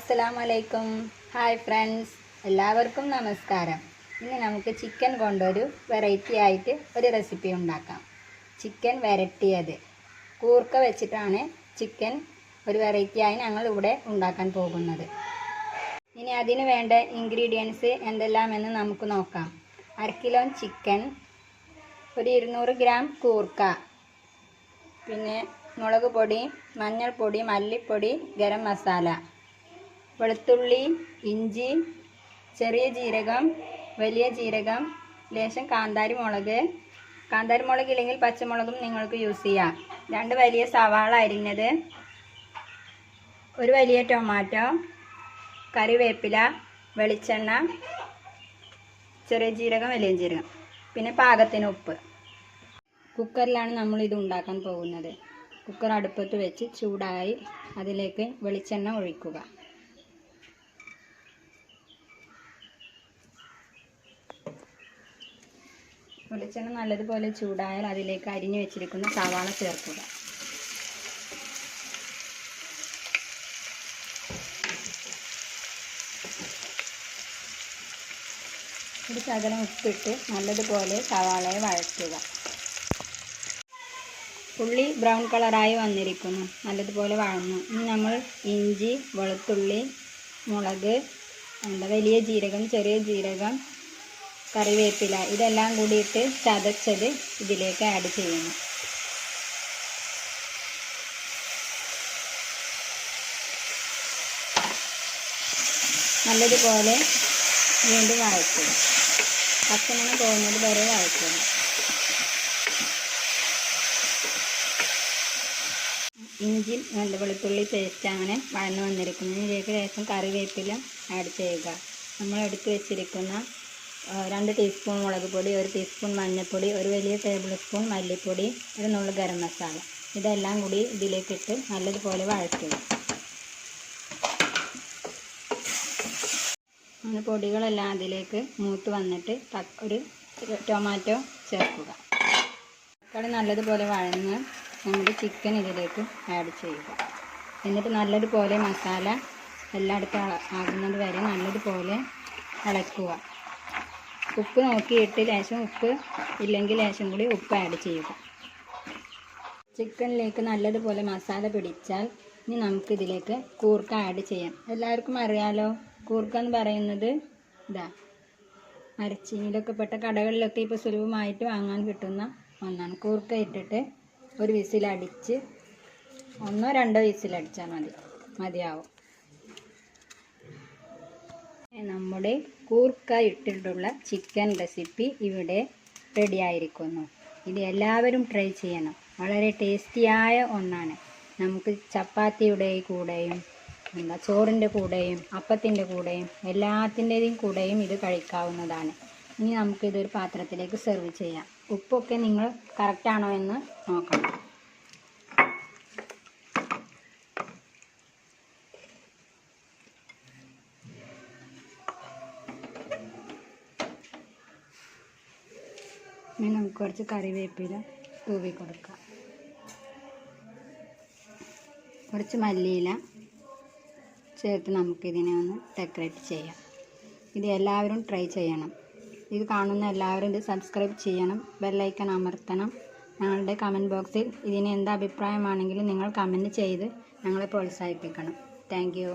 അസ്സലാമലൈക്കും. Hi friends, എല്ലാവർക്കും നമസ്കാരം. ഇന്ന് നമുക്ക് ചിക്കൻ കൊണ്ടൊരു വെറൈറ്റി ആയിട്ട് ഒരു റെസിപ്പി ഉണ്ടാക്കാം. ചിക്കൻ വരട്ടിയത് കൂർക്ക വെച്ചിട്ടാണ് ചിക്കൻ ഒരു വെറൈറ്റിയായി ഞങ്ങൾ ഇവിടെ ഉണ്ടാക്കാൻ പോകുന്നത്. ഇനി അതിന് വേണ്ട ഇൻഗ്രീഡിയൻസ് എന്തെല്ലാമെന്ന് നമുക്ക് നോക്കാം. 1/2 കിലോ ചിക്കൻ, ഒരു 200 ഗ്രാം കൂർക്ക, പിന്നെ മുളക് പൊടി, മഞ്ഞൾപ്പൊടി, മല്ലിപ്പൊടി, ഗരം മസാല, വെളുത്തുള്ളി, ഇഞ്ചി, ചെറിയ ജീരകം, വലിയ ജീരകം, ലേശം കാന്താരി മുളക് ഇല്ലെങ്കിൽ പച്ചമുളകും നിങ്ങൾക്ക് യൂസ് ചെയ്യാം. 2 വലിയ സവാള അരിഞ്ഞത്, ഒരു വലിയ ടൊമാറ്റോ, കറിവേപ്പില, വെളിച്ചെണ്ണ, ചെറിയ ജീരകം, വലിയ ജീരകം, പിന്നെ പാകത്തിന് ഉപ്പ്. കുക്കറിലാണ് നമ്മൾ ഇത് ഉണ്ടാക്കാൻ പോകുന്നത്. കുക്കർ അടുപ്പത്ത് വെച്ച് ചൂടായി അതിലേക്ക് വെളിച്ചെണ്ണ ഒഴിക്കുക. വെളിച്ചെണ്ണ നല്ലതുപോലെ ചൂടായാൽ അതിലേക്ക് അരിഞ്ഞു വെച്ചിരിക്കുന്ന സവാള ചേർക്കുക. ഒരു ശകലം ഉപ്പിട്ട് നല്ലതുപോലെ സവാളയെ വഴറ്റുക. ഉള്ളി ബ്രൗൺ കളറായി വന്നിരിക്കുന്നു, നല്ലതുപോലെ വഴന്നു. ഇനി നമ്മൾ ഇഞ്ചി, വെളുത്തുള്ളി, മുളക്, വലിയ ജീരകം, ചെറിയ ജീരകം, കറിവേപ്പില ഇതെല്ലാം കൂടിയിട്ട് ചതച്ചത് ഇതിലേക്ക് ആഡ് ചെയ്യുന്നു. നല്ലതുപോലെ വീണ്ടും വഴറ്റുക. പച്ചമണം പോകുന്നത് വരെ വഴറ്റുക. ഇഞ്ചി വെളുത്തുള്ളി പേസ്റ്റ് അങ്ങനെ വഴന്നു വന്നിരിക്കുന്നു. ഇതിലേക്ക് ലേശം കറിവേപ്പില ആഡ് ചെയ്യുക. നമ്മൾ എടുത്ത് വെച്ചിരിക്കുന്ന 2 ടീസ്പൂൺ മുളക് പൊടി, 1 ടീസ്പൂൺ മഞ്ഞൾപ്പൊടി, 1 വലിയ ടേബിൾ സ്പൂൺ മല്ലിപ്പൊടി, 1 നുള്ളു ഗരം മസാല ഇതെല്ലാം കൂടി ഇതിലേക്കിട്ട് നല്ലതുപോലെ വഴറ്റുക. അങ്ങനെ പൊടികളെല്ലാം അതിലേക്ക് മൂത്ത് വന്നിട്ട് ഒരു ടൊമാറ്റോ ചേർക്കുക. തക്കാളി നല്ലതുപോലെ വഴന്ന് നമ്മുടെ ചിക്കൻ ഇതിലേക്ക് ആഡ് ചെയ്യുക. എന്നിട്ട് നല്ലതുപോലെ മസാല എല്ലായിടത്തും ആകുന്നത് വരെ നല്ലതുപോലെ ഇളക്കുക. ഉപ്പ് നോക്കിയിട്ട് ലേശം ഉപ്പ് ഇല്ലെങ്കിൽ ലേശം കൂടി ഉപ്പ് ആഡ് ചെയ്യുക. ചിക്കനിലേക്ക് നല്ലതുപോലെ മസാല പിടിച്ചാൽ ഇനി നമുക്കിതിലേക്ക് കൂർക്ക ആഡ് ചെയ്യാം. എല്ലാവർക്കും അറിയാലോ, കൂർക്ക എന്ന് പറയുന്നത് മരച്ചീനിയിലൊക്കെ പെട്ട കടകളിലൊക്കെ ഇപ്പോൾ സുലഭമായിട്ട് വാങ്ങാൻ കിട്ടുന്ന ഒന്നാണ്. കൂർക്ക ഇട്ടിട്ട് ഒരു വിസിലടിച്ച് 1 or 2 വിസിലടിച്ചാൽ മതിയാവും. നമ്മുടെ കൂർക്ക ഇട്ടിട്ടുള്ള ചിക്കൻ റെസിപ്പി ഇവിടെ റെഡി ആയിരിക്കുന്നു. ഇത് എല്ലാവരും ട്രൈ ചെയ്യണം. വളരെ ടേസ്റ്റിയായ ഒന്നാണ്. നമുക്ക് ചപ്പാത്തിയുടെ കൂടെയും ചോറിൻ്റെ കൂടെയും അപ്പത്തിൻ്റെ കൂടെയും എല്ലാത്തിൻ്റെയും കൂടെയും ഇത് കഴിക്കാവുന്നതാണ്. ഇനി നമുക്കിതൊരു പാത്രത്തിലേക്ക് സെർവ് ചെയ്യാം. ഉപ്പൊക്കെ നിങ്ങൾ കറക്റ്റാണോ എന്ന് നോക്കണം. ഇനി നമുക്ക് കുറച്ച് കറിവേപ്പില തൂവി കൊടുക്കാം. കുറച്ച് മല്ലിയില ചേർത്ത് നമുക്കിതിനെ ഒന്ന് ഡെക്കറേറ്റ് ചെയ്യാം. ഇത് എല്ലാവരും ട്രൈ ചെയ്യണം. ഇത് കാണുന്ന എല്ലാവരും ഇത് സബ്സ്ക്രൈബ് ചെയ്യണം, ബെല്ലൈക്കൺ അമർത്തണം. ഞങ്ങളുടെ കമൻറ്റ് ബോക്സിൽ ഇതിന് എന്ത് അഭിപ്രായമാണെങ്കിലും നിങ്ങൾ കമൻറ്റ് ചെയ്ത് ഞങ്ങളെ പ്രോത്സാഹിപ്പിക്കണം. Thank you.